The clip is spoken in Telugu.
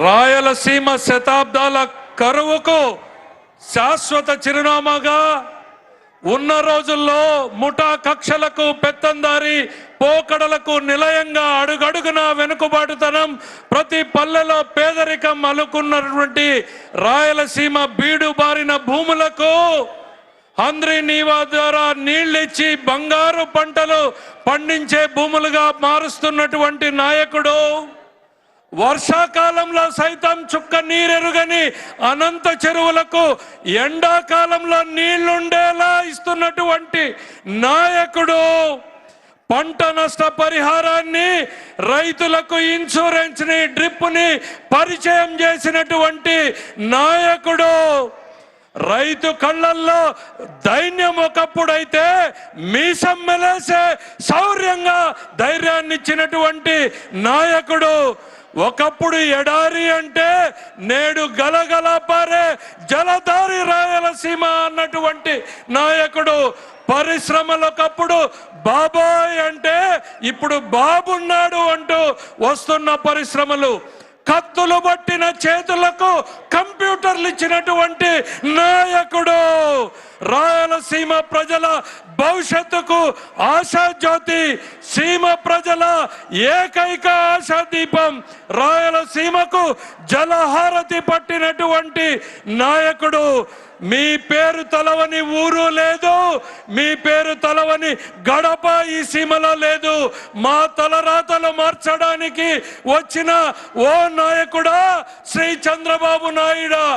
రాయలసీమ శతాబ్దాల కరువుకు శాశ్వత చిరునామాగా ఉన్న రోజుల్లో ముఠా కక్షలకు పెత్తందారి పోకడలకు నిలయంగా అడుగడుగున వెనుకబాటుతనం ప్రతి పల్లెలో పేదరికం అలుకున్నటువంటి రాయలసీమ బీడు బారిన భూములకు హంద్రీ నీవా ద్వారా నీళ్ళిచ్చి బంగారు పంటలు పండించే భూములుగా మారుస్తున్నటువంటి నాయకుడు, వర్షాకాలంలో సైతం చుక్క నీరెరుగని అనంత చెరువులకు ఎండాకాలంలో నీళ్లుండేలా ఇస్తున్నటువంటి నాయకుడు, పంట నష్ట పరిహారాన్ని, రైతులకు ఇన్సూరెన్స్ ని, డ్రిప్ ని పరిచయం చేసినటువంటి నాయకుడు, రైతు కళ్ళల్లో దైన్యం ఒకప్పుడైతే మీసం మెలేసే శౌర్యంగా ధైర్యాన్ని ఇచ్చినటువంటి నాయకుడు, ఒకప్పుడు ఎడారి అంటే నేడు గలగల పారే జలధారి రాయలసీమ అన్నటువంటి నాయకుడు, పరిశ్రమలు ఒకప్పుడు బాబాయ్ అంటే ఇప్పుడు బాబున్నాడు అంటూ వస్తున్న పరిశ్రమలు, కత్తులు పట్టిన చేతులకు కంప్యూటర్లు ఇచ్చినటువంటి నాయకుడు, రాయలసీమ ప్రజల భవిష్యత్తుకు ఆశాజ్యోతి, సీమ ప్రజల ఏకైక ఆశాదీపం, రాయలసీమకు జలహారతి పట్టినటువంటి నాయకుడు. మీ పేరు తలవని ఊరు లేదు, మీ పేరు తలవని గడప ఈ సీమలో లేదు. మా తలరాతలు మార్చడానికి వచ్చిన ఓ నాయకుడా శ్రీ చంద్రబాబు నాయుడు.